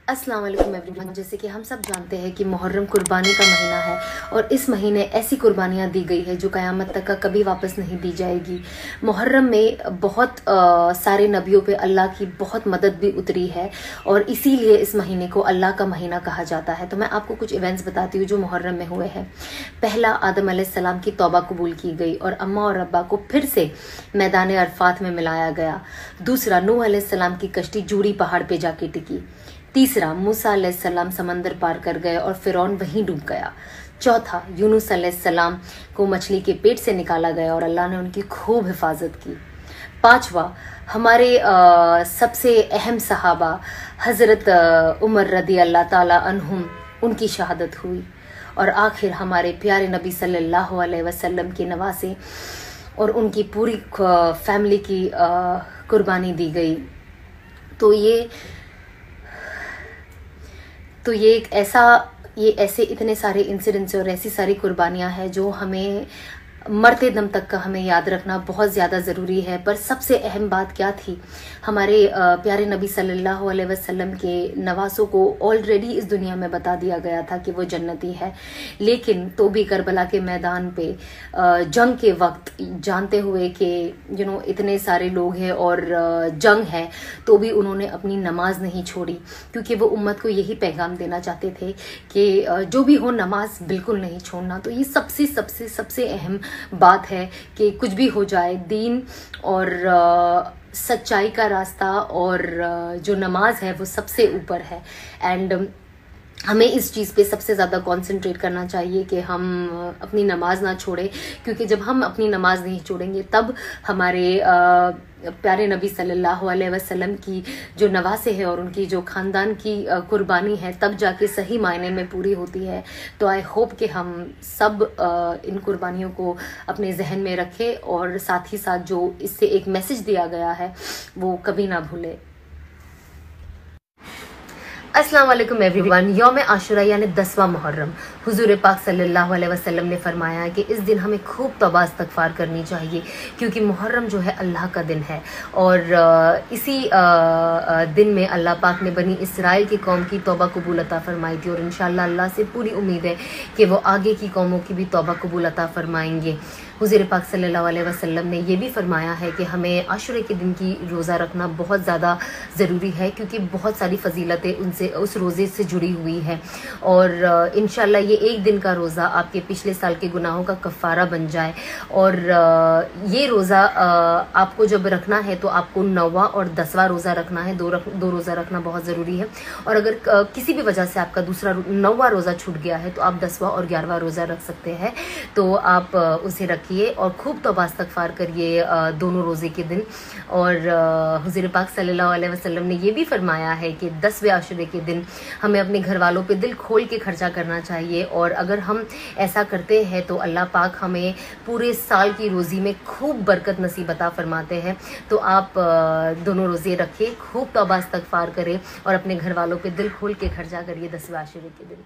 अस्सलाम वालेकुम एवरीवन। जैसे कि हम सब जानते हैं कि मुहर्रम कुर्बानी का महीना है और इस महीने ऐसी कुर्बानियाँ दी गई है जो क़यामत तक का कभी वापस नहीं दी जाएगी। मुहर्रम में बहुत सारे नबियों पे अल्लाह की बहुत मदद भी उतरी है और इसीलिए इस महीने को अल्लाह का महीना कहा जाता है। तो मैं आपको कुछ इवेंट्स बताती हूँ जो मुहर्रम में हुए हैं। पहला, आदम अलैहिस्सलाम की तौबा कबूल की गई और अम्मा और अब्बा को फिर से मैदान अरफात में मिलाया गया। दूसरा, नूह अलैहिस्सलाम की कश्ती जूड़ी पहाड़ पे जाके टिकी। तीसरा, मूसा अलैहिस्सलाम समंदर पार कर गए और फिरौन वहीं डूब गया। चौथा, यूनुस अलैहिस्सलाम को मछली के पेट से निकाला गया और अल्लाह ने उनकी खूब हिफाजत की। पांचवा, हमारे सबसे अहम सहाबा हज़रत उमर रदी अल्लाह ताला अन्हुम, उनकी शहादत हुई। और आखिर हमारे प्यारे नबी सल्लल्लाहु अलैहि वसल्लम के नवासे और उनकी पूरी फैमिली की कुर्बानी दी गई। तो ये एक ऐसे इतने सारे इंसिडेंट्स और ऐसी सारी कुर्बानियां हैं जो हमें मरते दम तक का हमें याद रखना बहुत ज़्यादा ज़रूरी है। पर सबसे अहम बात क्या थी, हमारे प्यारे नबी सल्लल्लाहु अलैहि वसल्लम के नवासों को ऑलरेडी इस दुनिया में बता दिया गया था कि वो जन्नती है, लेकिन तो भी करबला के मैदान पे जंग के वक्त जानते हुए कि इतने सारे लोग हैं और जंग है, तो भी उन्होंने अपनी नमाज नहीं छोड़ी, क्योंकि वो उम्मत को यही पैगाम देना चाहते थे कि जो भी हो नमाज बिल्कुल नहीं छोड़ना। तो ये सबसे सबसे सबसे अहम बात है कि कुछ भी हो जाए, दीन और सच्चाई का रास्ता और जो नमाज है वो सबसे ऊपर है। एंड हमें इस चीज़ पे सबसे ज़्यादा कंसंट्रेट करना चाहिए कि हम अपनी नमाज ना छोड़ें, क्योंकि जब हम अपनी नमाज नहीं छोड़ेंगे तब हमारे प्यारे नबी सल्लल्लाहु अलैहि वसल्लम की जो नवासे है और उनकी जो ख़ानदान की कुर्बानी है तब जाके सही मायने में पूरी होती है। तो आई होप कि हम सब इन कुर्बानियों को अपने जहन में रखें और साथ ही साथ जो इससे एक मैसेज दिया गया है वो कभी ना भूलें। अस्सलाम वालेकुम एवरीवन। यौम आशुरा यानी 10वां मुहर्रम, हुजूर पाक सल्लल्लाहु अलैहि वसल्लम ने फरमाया है कि इस दिन हमें खूब तौबा इस्तगफार करनी चाहिए, क्योंकि मुहर्रम जो है अल्लाह का दिन है और इसी दिन में अल्लाह पाक ने बनी इसराइल की कौम की तौबा कबूल अता फरमाई थी और इंशाअल्लाह अल्लाह से पूरी उम्मीद है कि वो आगे की कौमों की भी तौबा कबूल अता फरमाएंगे। हुजूर पाक सल्लल्लाहु अलैहि वसल्लम ने ये भी फरमाया है कि हमें आशुरे के दिन की रोज़ा रखना बहुत ज़्यादा ज़रूरी है, क्योंकि बहुत सारी फजीलतें उस रोज़े से जुड़ी हुई है और इंशाल्लाह ये एक दिन का रोज़ा आपके पिछले साल के गुनाहों का कफ़ारा बन जाए। और ये रोज़ा आपको जब रखना है तो आपको 9वां और 10वां रोज़ा रखना है, दो रोज़ा रखना बहुत ज़रूरी है। और अगर किसी भी वजह से आपका दूसरा 9वां रोज़ा छूट गया है तो आप 10वां और 11वां रोज़ा रख सकते हैं। तो आप उसे रखिए और खूब तौबा इस्तगफार करिए दोनों रोज़े के दिन। और हुज़ूर पाक सल्लल्लाहु अलैहि वसल्लम ने ये भी फरमाया है कि 10वें आशुरे के दिन हमें अपने घर वालों पे दिल खोल के खर्चा करना चाहिए और अगर हम ऐसा करते हैं तो अल्लाह पाक हमें पूरे साल की रोज़ी में खूब बरकत नसीब अता फरमाते हैं। तो आप दोनों रोज़े रखिए, खूब तौबा इस्तगफार करें और अपने घर वालों पे दिल खोल के खर्चा करिए 10वें आशुरे के दिन।